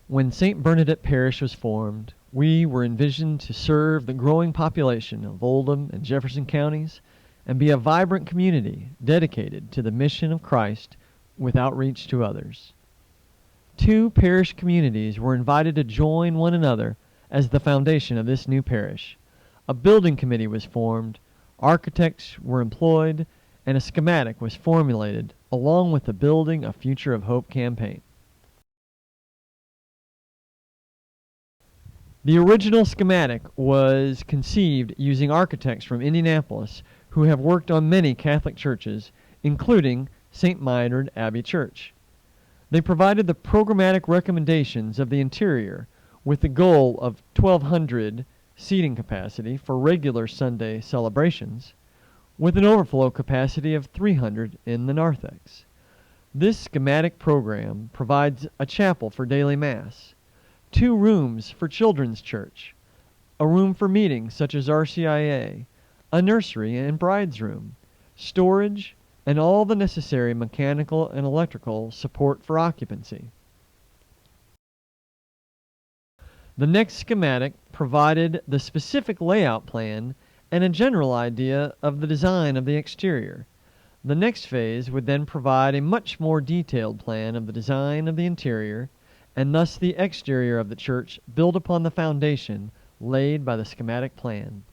When St. Bernadette Parish was formed, we were envisioned to serve the growing population of Oldham and Jefferson counties and be a vibrant community dedicated to the mission of Christ with outreach to others. 2 parish communities were invited to join one another as the foundation of this new parish. A building committee was formed, architects were employed, and a schematic was formulated along with the Building a Future of Hope campaign. The original schematic was conceived using architects from Indianapolis who have worked on many Catholic churches, including St. Meinrad Abbey Church. They provided the programmatic recommendations of the interior with the goal of 1,200 seating capacity for regular Sunday celebrations, with an overflow capacity of 300 in the narthex. This schematic program provides a chapel for daily Mass, 2 rooms for children's church, a room for meetings such as RCIA, a nursery and bride's room, storage, and all the necessary mechanical and electrical support for occupancy. The next schematic provided the specific layout plan and a general idea of the design of the exterior. The next phase would then provide a much more detailed plan of the design of the interior, and thus the exterior of the church built upon the foundation laid by the schematic plan.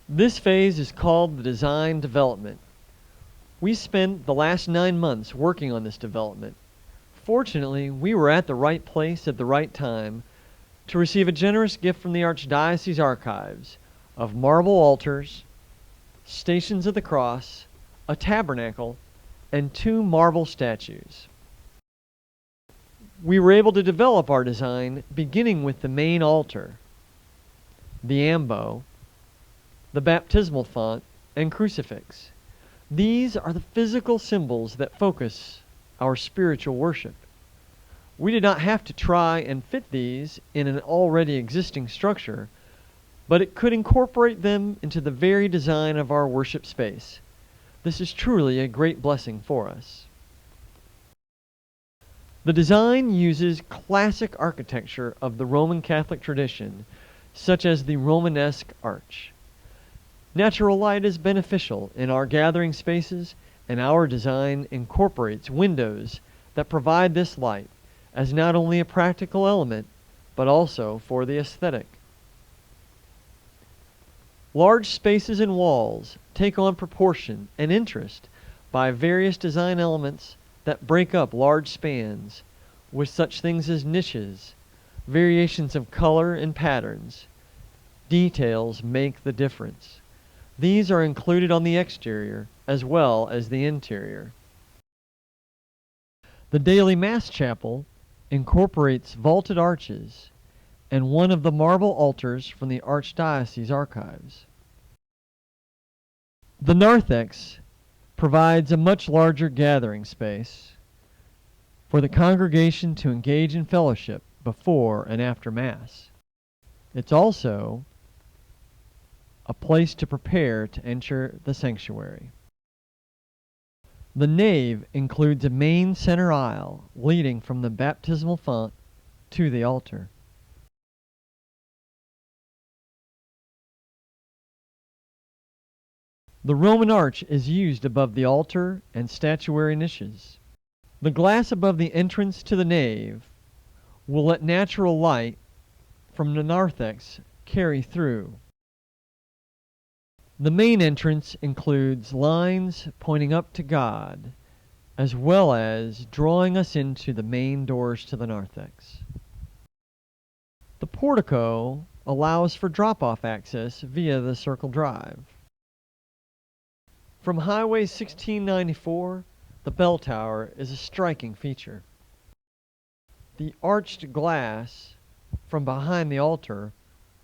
This phase is called the design development. We spent the last 9 months working on this development. Fortunately, we were at the right place at the right time to receive a generous gift from the Archdiocese Archives of marble altars, Stations of the Cross, a tabernacle, and 2 marble statues. We were able to develop our design beginning with the main altar, the ambo, the baptismal font, and crucifix. These are the physical symbols that focus our spiritual worship. We did not have to try and fit these in an already existing structure, but it could incorporate them into the very design of our worship space. This is truly a great blessing for us. The design uses classic architecture of the Roman Catholic tradition, such as the Romanesque arch. Natural light is beneficial in our gathering spaces, and our design incorporates windows that provide this light as not only a practical element, but also for the aesthetic. Large spaces and walls take on proportion and interest by various design elements that break up large spans, with such things as niches, variations of color and patterns. Details make the difference. These are included on the exterior as well as the interior. The daily Mass chapel incorporates vaulted arches and one of the marble altars from the Archdiocese Archives. The narthex provides a much larger gathering space for the congregation to engage in fellowship before and after Mass. It's also a place to prepare to enter the sanctuary. The nave includes a main center aisle leading from the baptismal font to the altar. The Roman arch is used above the altar and statuary niches. The glass above the entrance to the nave will let natural light from the narthex carry through. The main entrance includes lines pointing up to God, as well as drawing us into the main doors to the narthex. The portico allows for drop-off access via the Circle Drive. From Highway 1694, the bell tower is a striking feature. The arched glass from behind the altar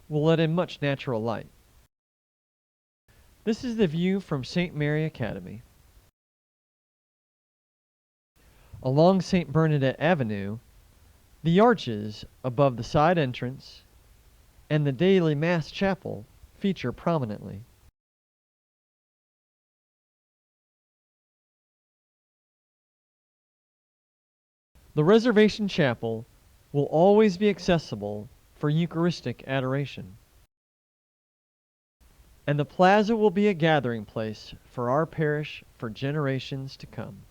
will let in much natural light. This is the view from St. Mary Academy. Along St. Bernadette Avenue, the arches above the side entrance and the daily Mass chapel feature prominently. The Reservation Chapel will always be accessible for Eucharistic adoration, and the plaza will be a gathering place for our parish for generations to come.